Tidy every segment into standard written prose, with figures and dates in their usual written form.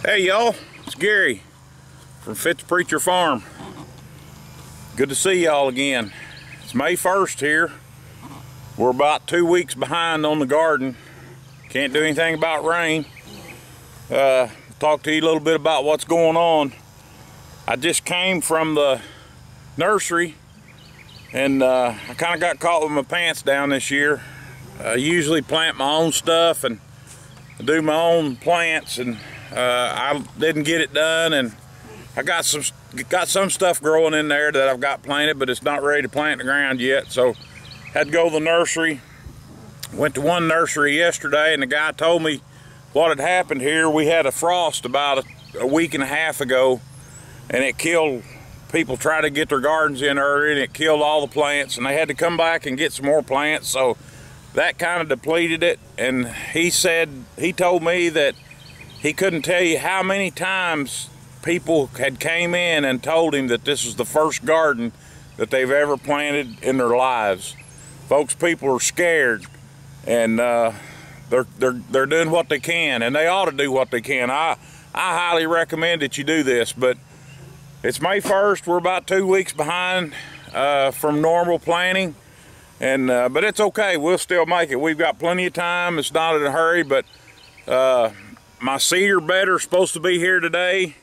Hey y'all, it's Gary from Fitz Preacher Farm. Good to see y'all again. It's May 1st here. We're about 2 weeks behind on the garden. Can't do anything about rain. Talk to you a little bit about what's going on. I just came from the nursery and I kind of got caught with my pants down this year. I usually plant my own stuff and do my own plants, and I didn't get it done, and I got some stuff growing in there that I've got planted, but it's not ready to plant in the ground yet. So had to go to the nursery. Went to one nursery yesterday, and the guy told me what had happened here. We had a frost about a week and a half ago, and it killed people trying to get their gardens in early, and it killed all the plants, and they had to come back and get some more plants. So that kind of depleted it. And he told me that he couldn't tell you how many times people had came in and told him that this was the first garden that they've ever planted in their lives. Folks, people are scared, and they're doing what they can, and they ought to do what they can. I highly recommend that you do this, but it's May 1st. We're about 2 weeks behind from normal planting, and but it's okay. We'll still make it. We've got plenty of time. It's not in a hurry, but my cedar bedder's supposed to be here today,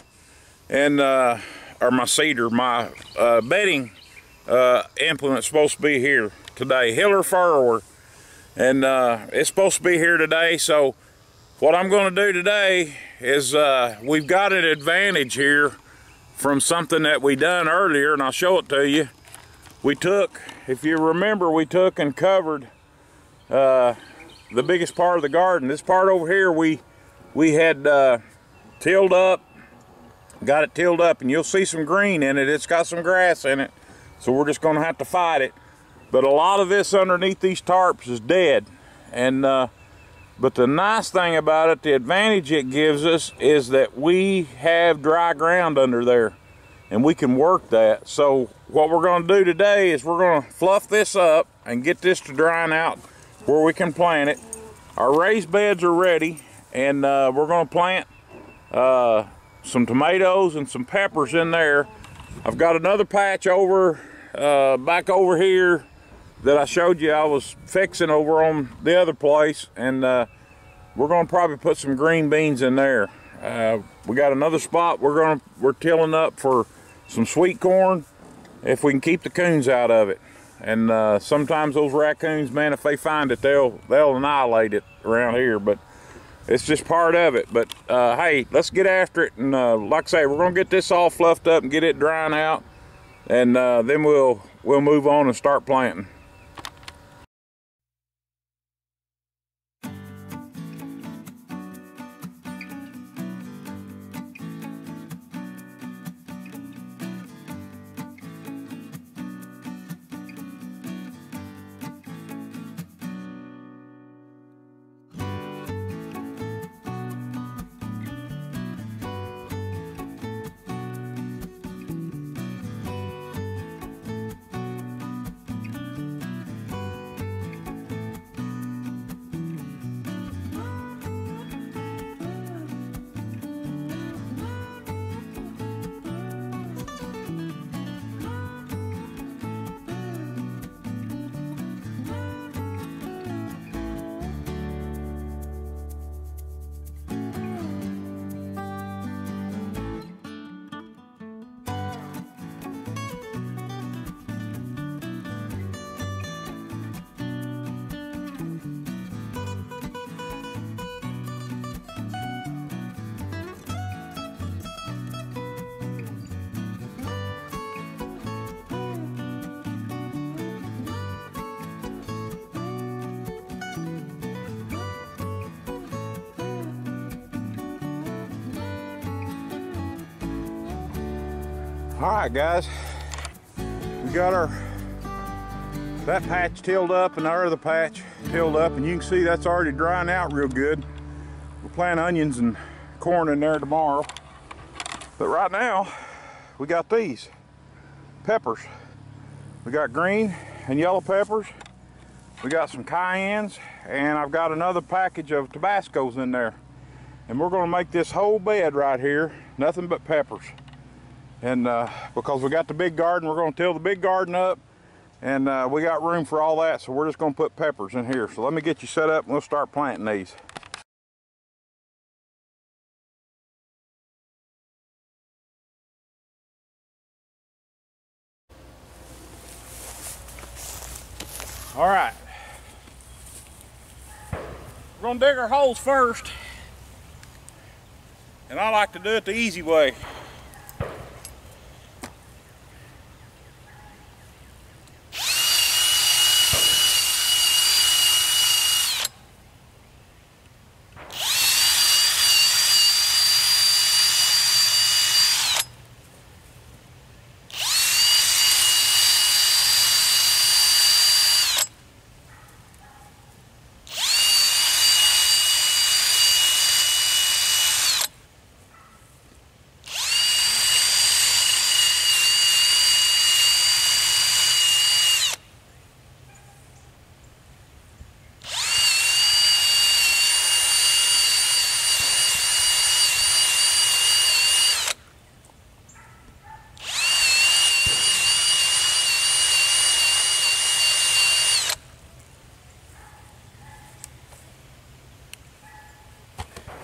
and or my bedding implement's supposed to be here today. Hiller furrower, and it's supposed to be here today. So what I'm going to do today is we've got an advantage here from something that we done earlier, and I'll show it to you. We took, if you remember, we took and covered the biggest part of the garden. This part over here we had tilled up, got it tilled up, and you'll see some green in it. It's got some grass in it, so we're just going to have to fight it. But a lot of this underneath these tarps is dead, and but the nice thing about it, the advantage it gives us, is that we have dry ground under there, and we can work that. So what we're going to do today is we're going to fluff this up and get this to drying out where we can plant it. Our raised beds are ready, and we're going to plant some tomatoes and some peppers in there. I've got another patch over back over here that I showed you I was fixing over on the other place, and we're going to probably put some green beans in there. We got another spot we're tilling up for some sweet corn, if we can keep the coons out of it. And sometimes those raccoons, man, if they find it, they'll annihilate it around here, but it's just part of it. But hey, let's get after it, and like I say, we're gonna get this all fluffed up and get it drying out, and then we'll move on and start planting. All right, guys, we got that patch tilled up and our other patch tilled up, and you can see that's already drying out real good. We'll plant onions and corn in there tomorrow. But right now, we got these peppers. We got green and yellow peppers. We got some cayennes, and I've got another package of Tabascos in there. And we're gonna make this whole bed right here nothing but peppers. And because we got the big garden, we're gonna till the big garden up, and we got room for all that, so we're just gonna put peppers in here. So let me get you set up and we'll start planting these. All right, we're gonna dig our holes first, and I like to do it the easy way.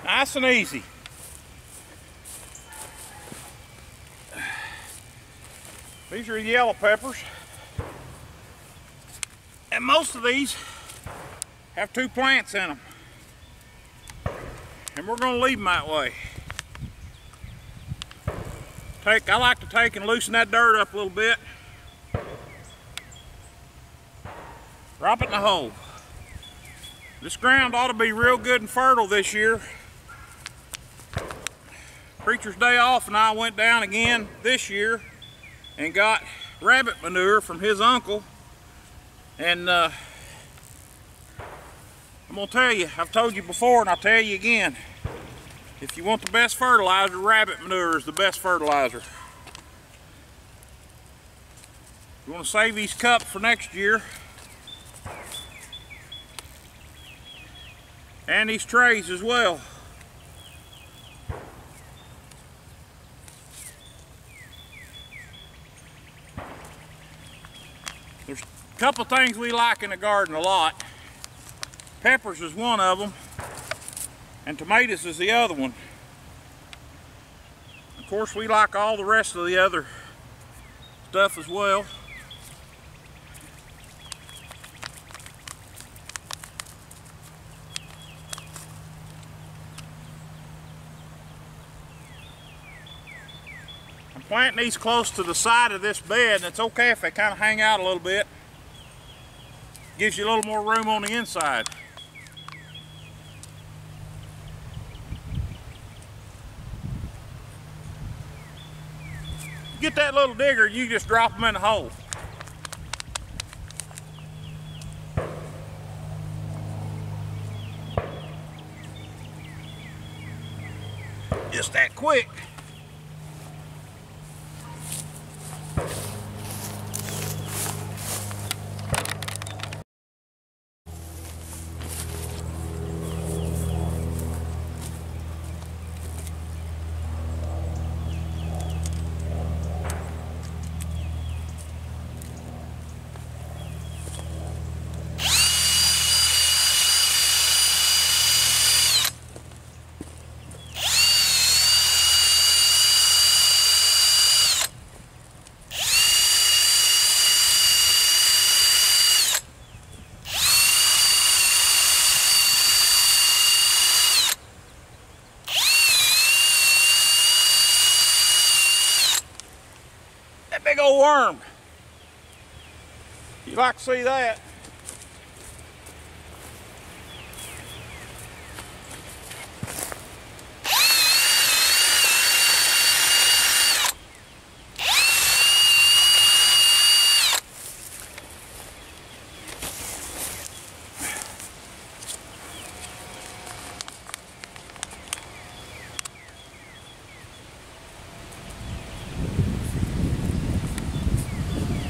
Nice and easy. These are yellow peppers. And most of these have 2 plants in them. And we're going to leave them that way. I like to take and loosen that dirt up a little bit. Drop it in the hole. This ground ought to be real good and fertile this year. Preacher's day off and I went down again this year and got rabbit manure from his uncle. And I'm gonna tell you, I've told you before and I'll tell you again, if you want the best fertilizer, rabbit manure is the best fertilizer. You want to save these cups for next year. And these trays as well. There's a couple things we like in the garden a lot. Peppers is one of them, and tomatoes is the other one. Of course, we like all the rest of the other stuff as well. I'm planting these close to the side of this bed, and it's okay if they kind of hang out a little bit. Gives you a little more room on the inside. Get that little digger, you just drop them in the hole. Just that quick. Big old worm. You like to see that?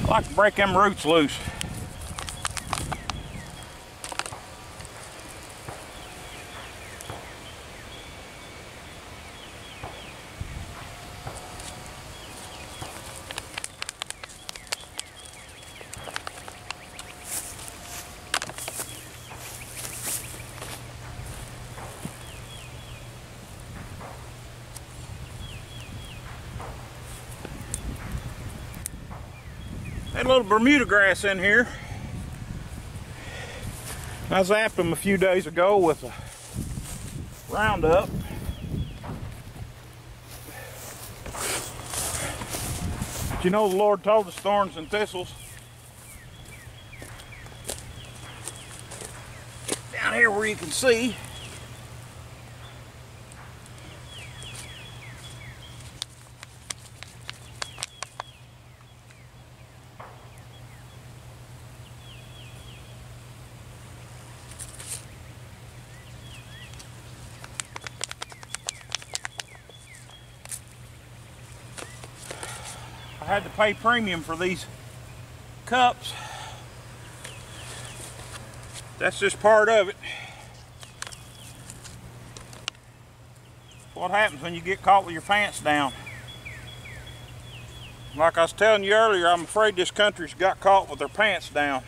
I like to break them roots loose. Had a little Bermuda grass in here. I zapped them a few days ago with a Roundup. But you know the Lord told us thorns and thistles. Down here where you can see. I had to pay premium for these cups. That's just part of it. What happens when you get caught with your pants down? Like I was telling you earlier, I'm afraid this country's got caught with their pants down.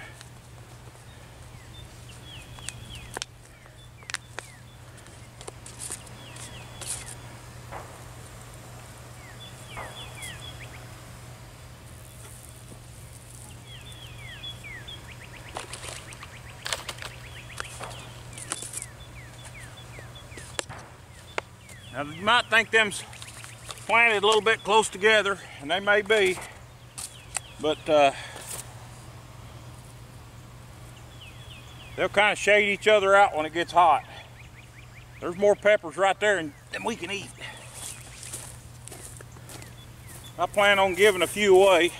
Now you might think them's planted a little bit close together, and they may be, but they'll kind of shade each other out when it gets hot. There's more peppers right there than we can eat. I plan on giving a few away.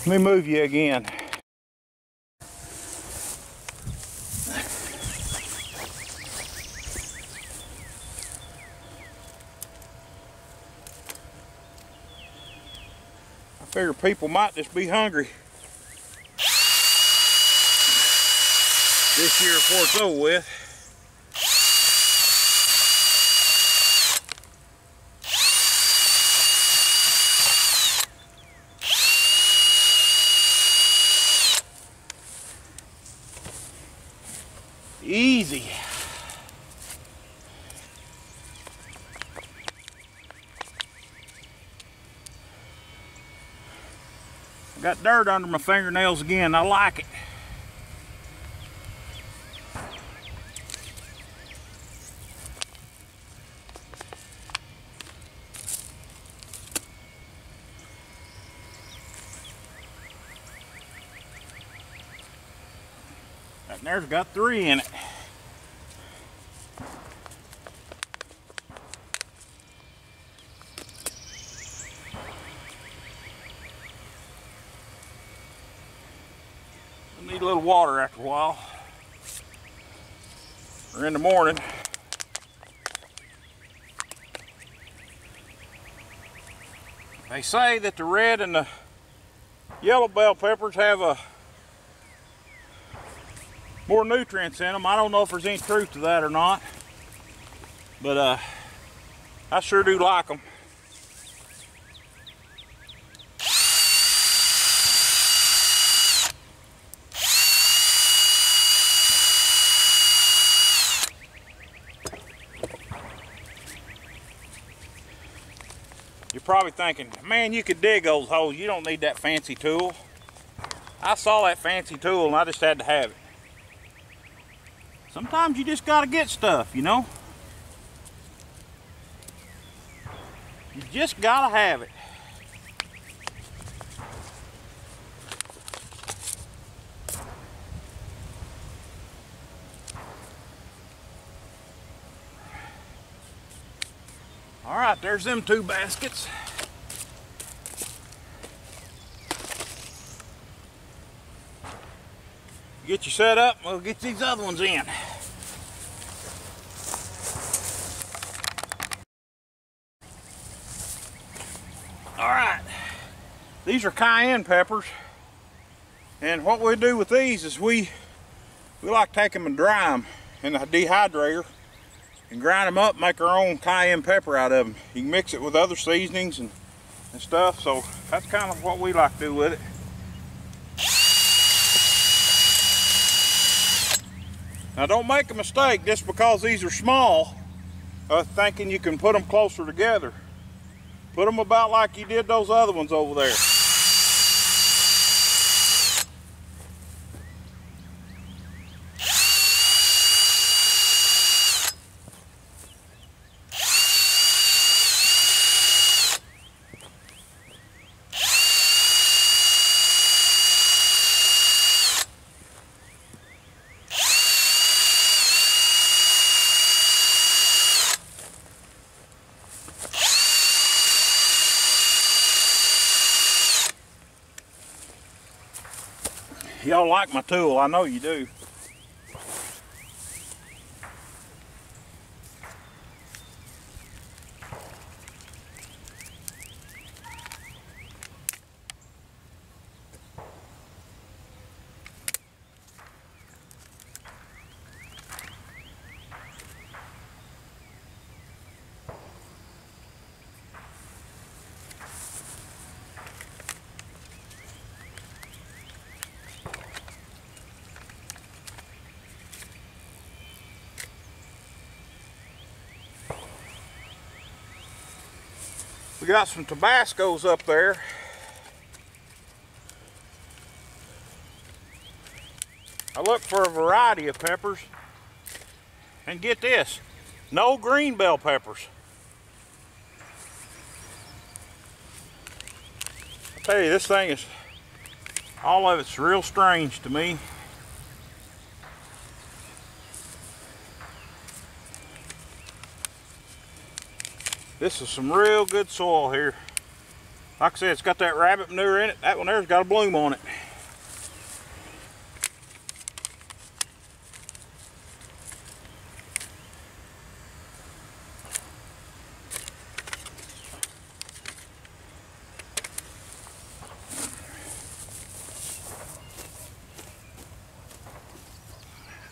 Let me move you again. I figure people might just be hungry this year before it's over with. Easy. Got dirt under my fingernails again. I like it. That there's got 3 in it. Need a little water after a while, or in the morning. They say that the red and the yellow bell peppers have more nutrients in them. I don't know if there's any truth to that or not, but I sure do like them. You're probably thinking, man, you could dig those holes. You don't need that fancy tool. I saw that fancy tool and I just had to have it. Sometimes you just gotta get stuff, you know? You just gotta have it. All right, there's them 2 baskets. Get you set up, we'll get these other ones in. All right, these are cayenne peppers. And what we do with these is we like to take them and dry them in a dehydrator and grind them up, make our own cayenne pepper out of them. You can mix it with other seasonings and stuff, so that's kind of what we like to do with it. Now don't make a mistake just because these are small, thinking you can put them closer together. Put them about like you did those other ones over there. Y'all like my tool, I know you do. We got some Tabascos up there. I look for a variety of peppers. And get this, no green bell peppers. I tell you, this thing is, all of it's real strange to me. This is some real good soil here. Like I said, it's got that rabbit manure in it. That one there's got a bloom on it.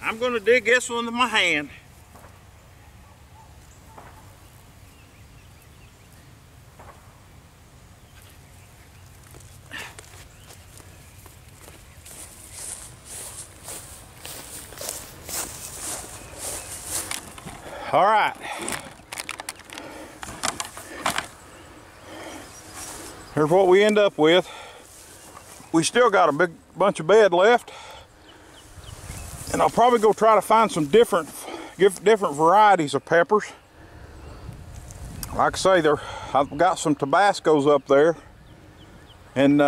I'm going to dig this one with my hand. All right. Here's what we end up with. We still got a big bunch of bed left. And I'll probably go try to find some different varieties of peppers. Like I say, I've got some Tabascos up there. And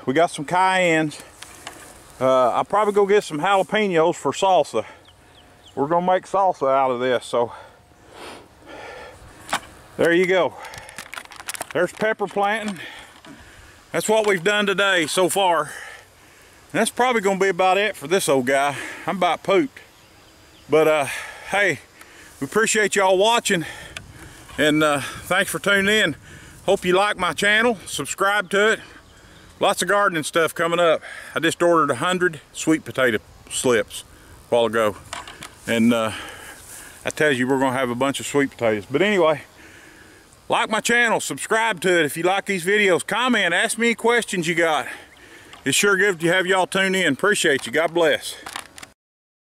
we got some cayennes. I'll probably go get some jalapenos for salsa. We're gonna make salsa out of this, so there you go. There's pepper planting. That's what we've done today so far. And that's probably gonna be about it for this old guy. I'm about pooped. But hey, we appreciate y'all watching, and thanks for tuning in. Hope you like my channel. Subscribe to it. Lots of gardening stuff coming up. I just ordered 100 sweet potato slips a while ago. And that tells you we're gonna have a bunch of sweet potatoes. But anyway, like my channel, subscribe to it if you like these videos. Comment, ask me any questions you got. It's sure good to have y'all tune in. Appreciate you. God bless.